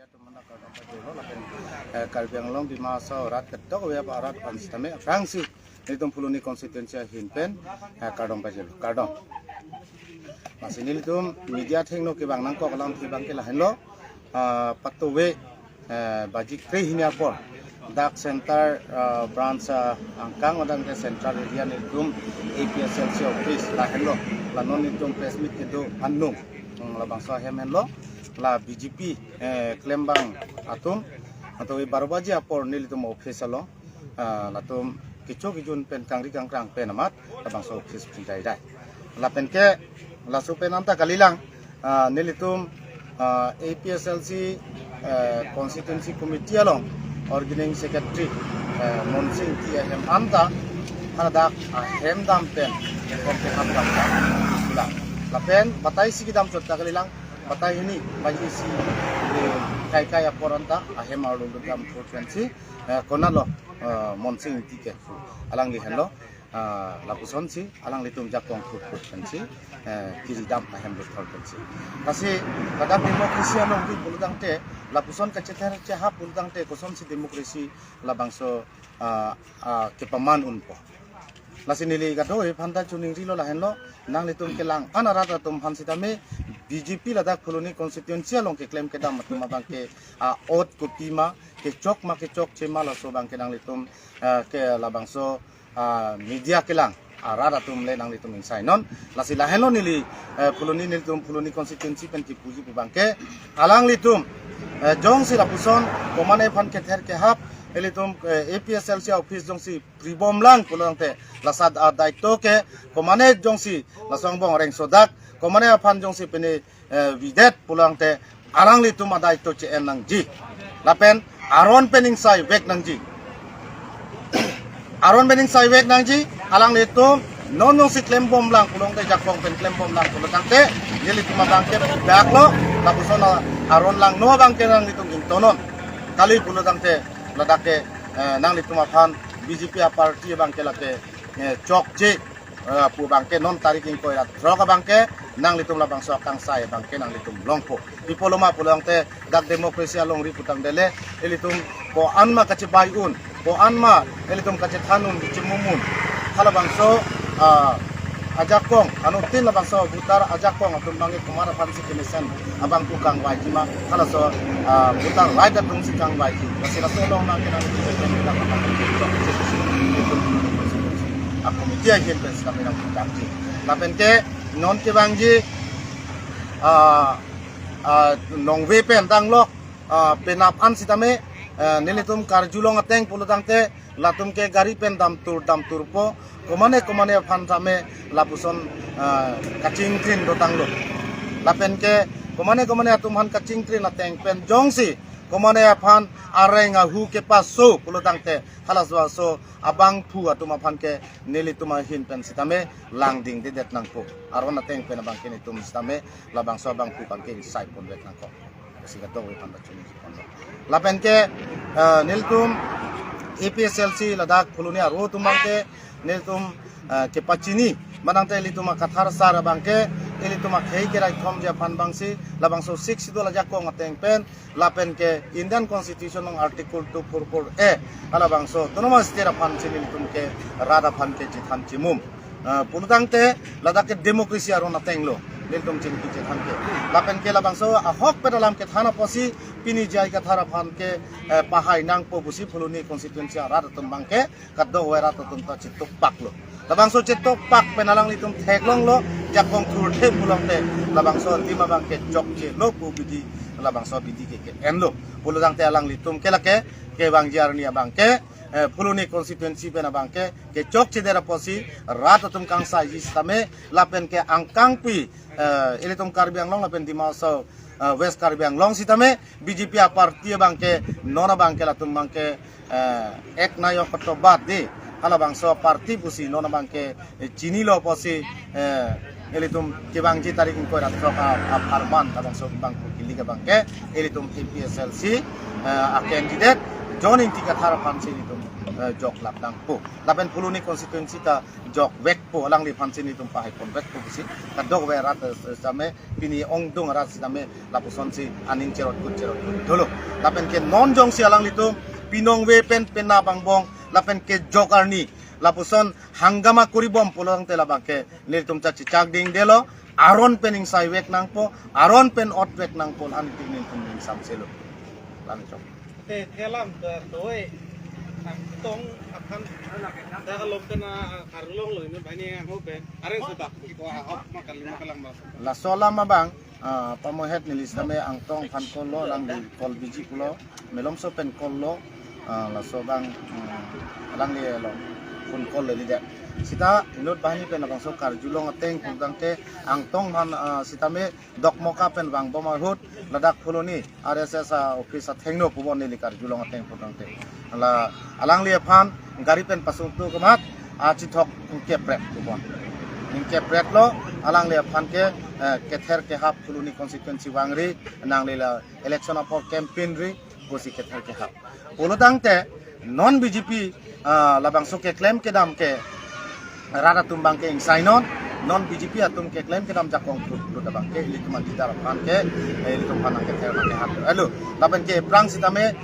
media tu mana kau dapat jual lah kan Karbi Anglong di masa rat ketok ya pak rat konstame Frangsi itu puluni konstituensi hinpen kardong pajel kardong masih ini tu media tengno ke bang nangko kalam ke bang ke lahen lo patuwe bajik kri hini apor dak center branch angkang odang ke central area ni tum APSLC office lahen lo lanon itu press meet itu anung labang so hemen lo la BJP klembang atum atau baru baji apor nil itu mau office lo latum kicu kijun pen kangri kangkrang pen amat labang so office pintai dai la pen ke la su pen anta kalilang nil itu APSLC constituency committee along organizing secretary Monsing TM anta hanadak hem dam pen kompe ham dam ulang la pen batai sigi dam chot kalilang batai ini bagi si kai aporanta ahem ardu dam frequency konalo Monsing tiket alang lihan lo lapuson si alang litum jakong frequency kiri dam ahem frequency kasi kadang demokrasi anong di bulutang te lapuson kaceter cehap bulutang te kosom si demokrasi labangso kepaman unpo lasi nili gado phanta chuning rilo lahen lo nang litum kelang anarata tum phansitame BJP ladak koloni constituency along ke claim ke dam matuma bangke ot kupima ke chok chema la so bangke nang litum ke labangso media kelang arara tum le nang litum insai non lasi lahen lo nili koloni nilitum koloni constituency pen ki puji bangke alang litum jong si lapuson komane phan ke ther ke hap elitum APSLC office jongsi pribom lang pulang te lasad daito ke komane jongsi lasongbong reng sodak komane aphan jongsi pene videt pulang te arang litum daito cen nang ji lapen aron pening sai wek nang ji aron pening sai wek nang ji alang litum non jongsi klem bom lang pulang te jakong pen klem bom lang pulang te yelitum bangke daklo lapuson aron lang no bangke nang litum intonon kali pulang te ladake nang litum aphan BJP party bangke lake chok je pu bangke non tarik ing koirat roka bangke nang litum labang so kang sai bangke nang litum longpo dipoloma pulang te dak demokrasi along ri putang dele elitum ko anma kace bayun ko anma elitum kace thanun cimumun kala bangso ajakong anutin labang so butar ajakong atum bangi kumara pansi kemisan abang tukang wajima kala so butar raida tung si kang waji masih so long nang nang aku media yen pes kami nang kanji lapen ke non ke bangji nong we pen tang lok penap an sitame nilitum karjulong ateng pulutang te latum ke gari pen dam tur po komane phan same lapuson kacing trin dotang lo lapen ke komane atum han kacing trin ateng pen jongsi komane phan arenga hu ke paso pulutang te halas so abang pu atum phan ke nilitum hin pen sitame langding de det nang po aron ateng pen abang ke nitum sitame labang so abang pu bang ke sai pon det nang ko sigato we pan bachuni pon lapen ke niltum APSLC ladak koloni aro tumangke niltum ke pachini manang te litum kathar sar bangke elitum khei ke rai thom ja pan bangsi labang so 6 do la jakko ngateng pen lapen ke Indian Constitution ng article 244A ala bangso autonomous state pan litum ke rada pan ke jithan chimum pulutang te ladak ke demokrasi aro nateng lo niltum chin ki jithan ke lapen ke labang so ahok pedalam ke thana posi pini jai ka thara phan ke pahai nang po busi phuluni constituency ara tum bangke kaddo wera tum ta chituk pak lo labangso chituk pak penalang litum theklong lo jakong thur the pulong te labangso lima bangke chokje lo pu bidi labangso bidi ke en lo puludang te alang litum kelake ke bang jarnia bangke phuluni constituency pena bangke ke chokje dera posi rat tum kangsa jistame lapen ke angkang pi elitum Karbi Anglong lapen di maso West Karbi Anglong sitame BJP party bangke nona bangke latum bangke ek nayo kotobat di hala bangso party pusi nona bangke chini lo posi elitum ke bangji tarik ko rat roka arman bangso bangku kiliga bangke elitum APSLC a candidate joining tika thara pansi elitum jok lapang po lapen puluni konstituensi ta jok wek po alang li pansin itum pahay pon wek po si kadok we rat same pini ong dung rat same lapuson si aning cerot dolo lapen ke non jong si alang litum pinong we pen penabang bong lapen ke jok arni lapuson hanggama kuribom pulang tela bangke litum caci cagding delo aron pening sai wek nang po aron pen ot wek nang po an tingin tingin sam selo lan jok Helam terdoe tong akan dah kalau kena karulong loh ini banyak yang hoben are sudah kita hop makan mas la sola mabang pamohet nilis tame ang tong pan kollo lang di kol biji pulo melom so pen kollo la so bang lang li lo pun kol le dia sita inut bahani pen abang so kar julong ateng kudang te ang tong han sitame dok moka pen bang bomar hut ladak puloni RSS office athengno pubon ni likar julong ateng kudang te la alang li phan gari pen pasung tu kemat aci thok ke prep pubon ingke prep lo alang li phan ke kether ke hap puloni constituency wangri nang le election of campaign ri bosi kether ke hap pulodang te non BJP labang so ke claim ke dam ke rara tumbang ke insainon non BJP atum ke claim ke dam jakong tu tabang ke ili tuman kita lapan ke ili tumpan ke terma ke hat alo lapen ke prang sitame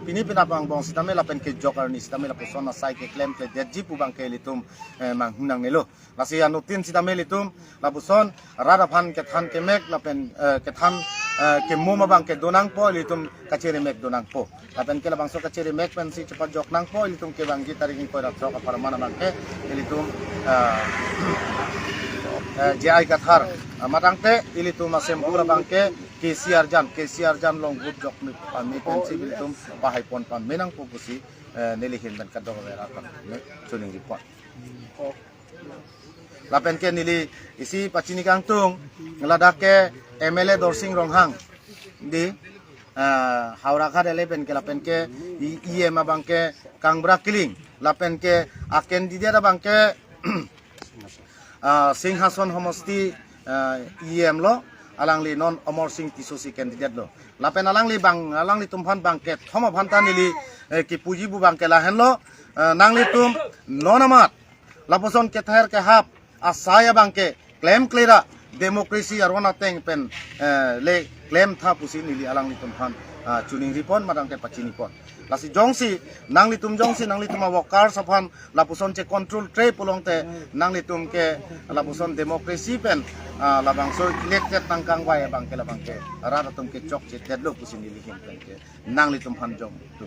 pini pinapang bong sitame lapen ke joker ni sitame lapuson sai ke claim ke deji pubang ke ili tum manghunang nelo lasi anutin sitame litum lapuson rara phan ke than ke mek lapen ke than ke muma bang ke donang po ili tum kaciri mek donang po lapen ke labang so kaciri mek pen si cepat jok nang po ili tum ke bang gitaring ko rat sok aparmana bang ke ili tum JI Kathar matang te ili tum asembura bangke KCR jan long good jok mi pensi ili tum pahay pon pan menang pupusi nilihin ben kadong vera kan tuning report lapen ke nili isi pacini kangtung ngeladake MLA Dorsing Ronghang di Haura Khad 11 ke lapen ke IEM bangke Kangbra Kiling lapen ke aken didia bangke Singhason Homosti IEM lo alang li non Omor Singh Tisusi candidate lo lapen alang li tumpan bangket thoma bhanta nili ki puji bu bangke lahen lo nang li tum nonamat laposon ke ther ke hap asaya bangke claim cleara democracy arona teng pen le claim tha pusi nili alang li tumpan tuning report madang ke pachini pon lasi jongsi nang li tum wakar saphan lapuson che control tre pulong te nang li tum ke lapuson democracy pen labang so elected tangkang wai bang ke labang ke rara tum ke chok che tedlo pusin li him pen ke nang li tum han jong tu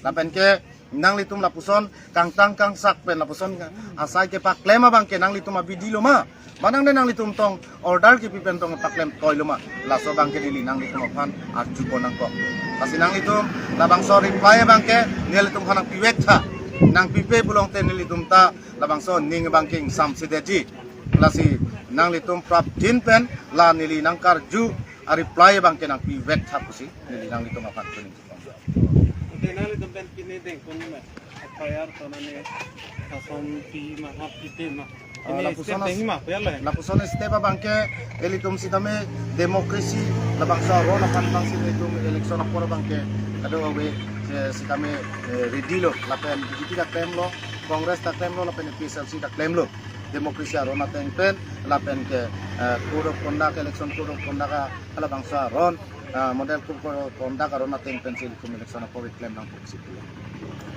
lapen ke nang li tum lapuson kang tangkang sak pen lapuson asai ke pak klema bang ke nang li tum abidi lo ma manang de nang li tum tong order ki pipen tong pak klem toy lo ma laso bang ke dili nang li tum phan arju ponang ko kasi nang li tum labang so reply bang ke nil tum phanang piwek tha nang pipe bulong te nil tum ta labang so ning bang king sam sideji lasi nang li tum prap din pen la nili nang kar ju a reply bang ke nang piwek tha pusi nili nang li tum phan tuning Tenali tempat kini deng kuni mah apayar tanane kasom pi mahap kita mah ini step deng mah payarlah lapuson step bangke elitum sitame demokrasi labang sa ro na pan si elitum election apor bangke kado we sitame redilo lapen BJP da claim lo Congress da claim lo lapen PSLC da claim lo demokrasi ro na teng pen lapen ke code of conduct election code of conduct ala bangsa ron model code of conduct ro na teng pen elitum election apor claim nang posisi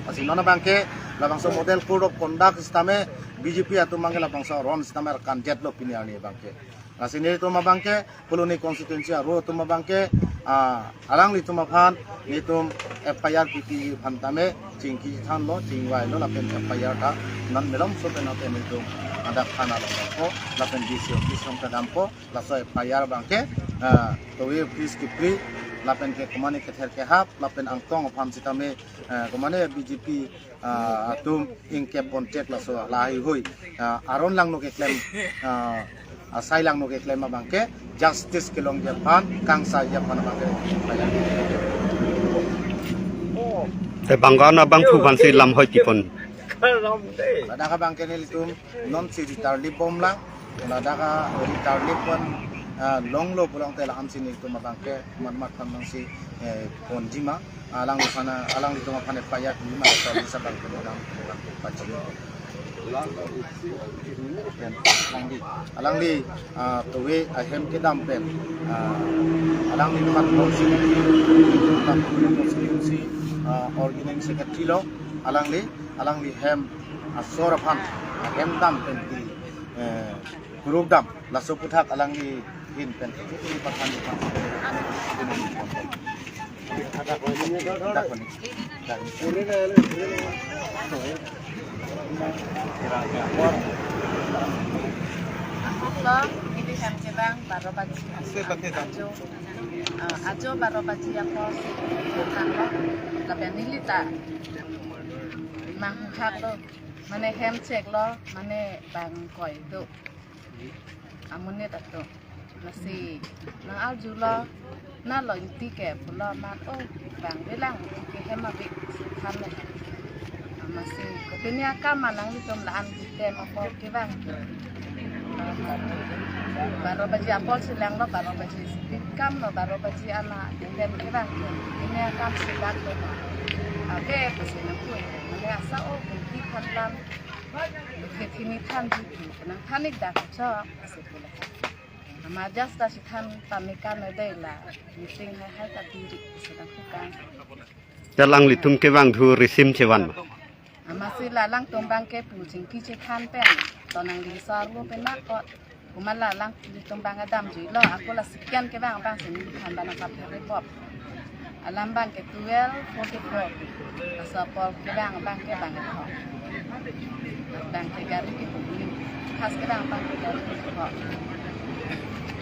Asi nona bangke labang so model code of conduct sitame BJP atau manggil labang so ron sitame rekan jet lo pini ani bangke. Asi ni tu mabangke puluni konstituensi aro tu mabangke alang li tu maphan ni tu FIR PP bantame cingki than lo cingwai lo lapen FIR ta nan melom so pen ate ni tu ada khana lo ko lapen DC office rom kadampo laso FIR bangke to we please kipri lapen ke kumani ke ther ke hap lapen angtong pham sitame kumane BJP atum ingke pontek laso lahi hoi aron lang no ke claim asai lang no ke claim bangke justice kelong japan kang sa japan bangke te bangana bang thu ban si lam hoi tipon lada ka bangke ni litum non si ritar li bom lang lada ka ritar li pon long lo pulang tela am sini itu mabangke mat kamang si ponjima alang di sana alang di rumah panet payak lima atau bisa bangke dalam pacem alang di tuwe ahem kedam pen alang di tempat konstitusi organisasi kecil alang di hem sorapan hem dam pen di grup dam lasu puthak alang di hin pen ini pakan di Lo ini kan kedang baru baci ajo baru baci apa kan lo tapi nilita mang hak lo mana hem cek lo mana bang koi tu amunnya tak tu nasi nang alju lo na lo inti ke pulo mat oh bang bilang ke hem abik kan lo masih kepinya kaman nang itu laan kita mau ke bang baru baji apol silang lo baru baji kam lo baru baji anak dem ke bang ini kam sidak lo oke pesan aku ini asal oh inti kantan ke kini kan gitu nang panik dah cok sekolah nama jas dah sitan pamikan ada lah meeting hai tak diri sedang bukan Jalang litum ke bang tu resim cewan masih lalang tumbang ke pucing kici kan pen tonang di sar lo penak kok kuman lalang di tumbang adam julo aku lah sekian ke bang sini kan bana kap repop alam bang ke 1244 asapol ke bang ke bang ko bang ke gari ke bumi khas ke bang ke gari ko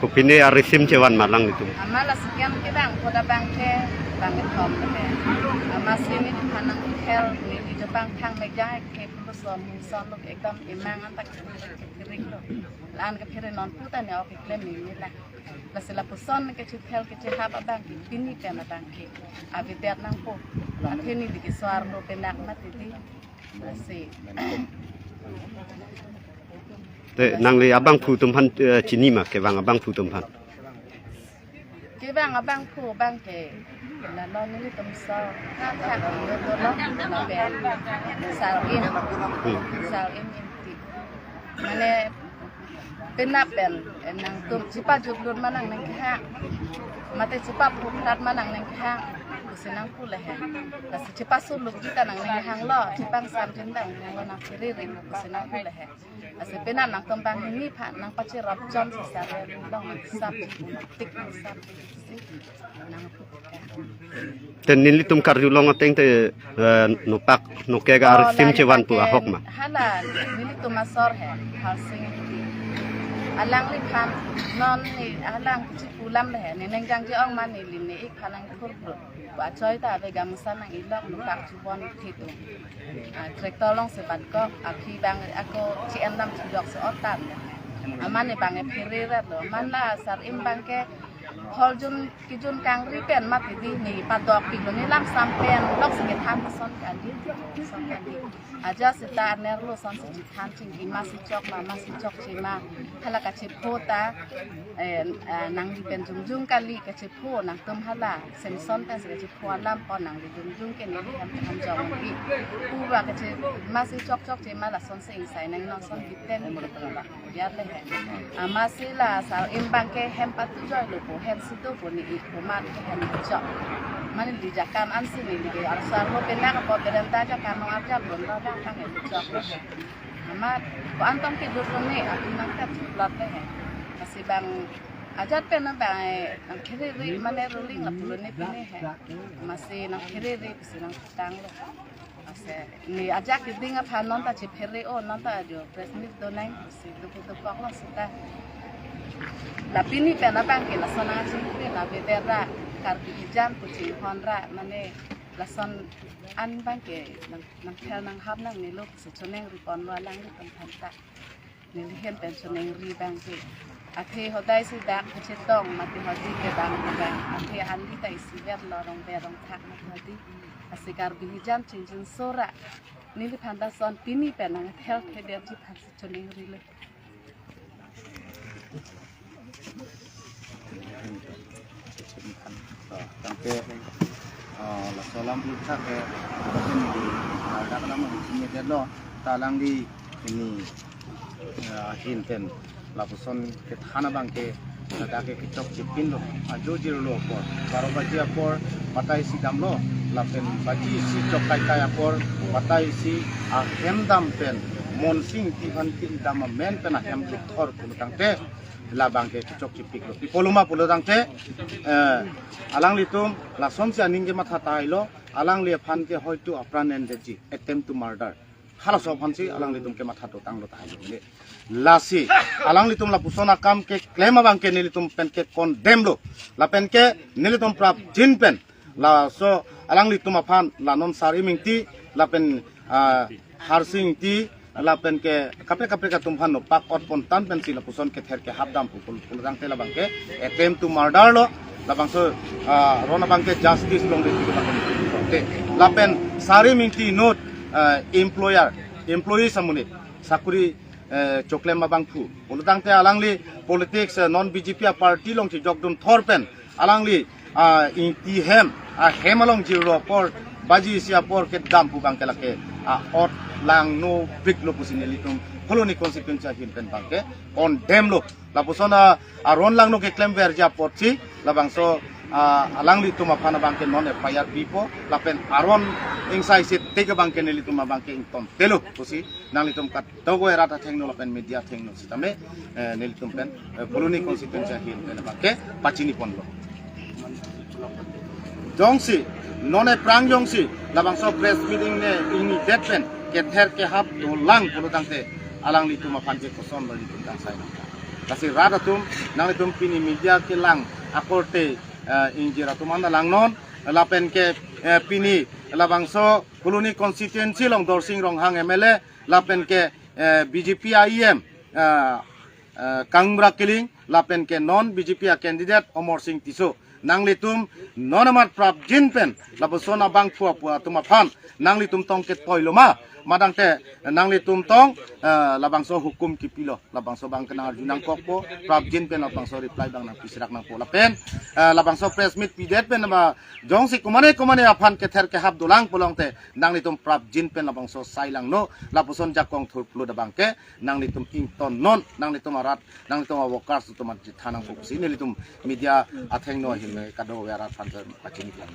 kupine resim cewan malang litum amala sekian ke bang koda bang ke ko masih ni kanang hel ni di Jepang kang meja ke peson lo ekdam imang antak kering lo lan ke pire non puta ne ok klem ni la la sila peson ke hel ke hab abang ki pini kana bang ke abidat nang po atheni di suar lo penak mati di masih te nang le abang pu tumpan chini ma ke bang abang pu tumpan ke bang abang pu bang ke là lo những tấm sau khác khác ở đó là bé sao in ti mà nè bên nắp bên năng tôm chỉ ba chục luôn mà năng năng khác mà tới chỉ ba phút đặt mà năng năng khác sẽ năng phút là là chỉ ba số lúc kita năng năng hàng lo chỉ bang sam trên đằng năng năng kiri ring sẽ năng phút là sẽ bên nắp năng tôm bang ini pak năng pakai rap jam sisa long sap tik sap năng phút tenin litum karjulong ateng te nopak nokega resim cewan pu ahok ma hala nili tu masor hai halsing alang li khan non ni alang chi pulam le hai neng jang ji ong man ni lin ni ik khalang khur khur wa choi ta ve gam san nang ilok nopak chu bon thitu tractor long se bat ko akhi bang ako chi em nam chi dok se otan aman ni bang e phire ra lo man la sar im bang ke hol jun kijun kang ripen mati di ni padok pilo ni lam sampen lok sikit han son kan di son kan di aja sita nerlo son sikit han ching di masih cok cima hala ka chipota nang di pen jungjung kali ka chipo nang tum hala sen son ta sikit chipo lam pon nang di jungjung ke ni ham jong di uwa ka chip masih cok cima la son sing sai nang non son biten ni ba ya le masih la sa imbang ke hem patu joy lo hem situ pun ni kuman ke hem cok mana di jakan ansi ni di arsar lo penak apa berenta aja kanu aja belum ada kan hem cok amat ko antong tidur ni aku nak tak plot le masih bang ajat pe na bang nang kiri mana rolling la pulun ni pini masih nang kiri masih nang tang lo ni ajak ding apa non ta chipere o non ta jo presmit do nai si tu kok lo sita la pini pena bang ke la sona chipre la vetera karbi jan pucing honra mane la son an bang ke nang khel nang hab nang ni lok se choneng ripon wa lang ni tam ta ni hen pen choneng ri bang ke athe hodai si dak chetong mati hodi ke bang athe an li tai si ver lo rong thak na hodi asikar bihijan cincin sora nili phanda son pini penang health care di phasi choneng rile bangke la solam pizza ke ini di ada nama ini dia talang di ini hinten la puson ke thana bangke ada ke kicok cipin lo ajo jiro lo por karo baji por patai si dam lo la pen baji si cok kai kai por patai si hem dam pen mon sing ti han tin dam men pen hem ti thor pul tangte la bangke kicok cipik lo poluma pulo tangte alang litum la somsia ningge matha tai lo alang le phan ke hoitu apran and ji attempt to murder hala so phansi alang litum ke matha to tang lo tai le lasi alang litum la pusona kam ke claim bangke nilitum pen ke condemn lo la pen ke nilitum prap jin pen la so alang litum aphan la non sari mingti la pen harsing ti la pen ke kape ka tumhan no pak ot pon tan pen si la puson ke ther ke habdam pul rang te la bangke attempt to murder lo la bangso rona bangke justice long de te la pen sari mingti not employee samune sakuri choklem mabang phu ulutang te alangli politics non BJP party long chi jogdun thorpen alangli ti hem hemalong jiro por baji sia por ke dam pu bangke lake ot lang no big lo pusine litum koloni constituency hin pen bangke on dem lo la pusona aron lang no ke claim verja porchi la bangso alangli tuma phana bangke non FIR pipo la pen aron insai sit tege bangke neli tuma bangke ington telo pusi nangli tum kat togo erata thengno la pen media thengno sitame neli tum pen koloni constituency hin pen bangke pachini ponlo jongsi none prang jongsi la bangso press meeting ne ini det pen ke ther ke hap do lang pulu tangte alangli tuma panje koson lo litum tang sai kasi rada tum nangli tum pini media ke lang akorte injira tumanda lang non lapen ke pini labangso koloni constituency long dorsing rong hang MLA lapen ke BJP IEM kangbra kiling lapen ke non BJP candidate Omor Singh Tiso nanglitum nonamat prap jinpen labosona bang phua tuma phan nanglitum tong ket poiloma madangte nanglitum tong labangso hukum kipilo labangso bang kena junang kokpo prap jinpen labangso reply bang nang pisrak nang pola pen labangso press meet pidet pen ba jongsi kumane aphan ke ther ke hab dolang polongte nanglitum prap jinpen labangso sailang no laboson jakong thurplu da bangke nanglitum ington non nanglitum arat nanglitum workers tuma thanang popsi nelitum media atheng no hil kado wera phanter pachini plan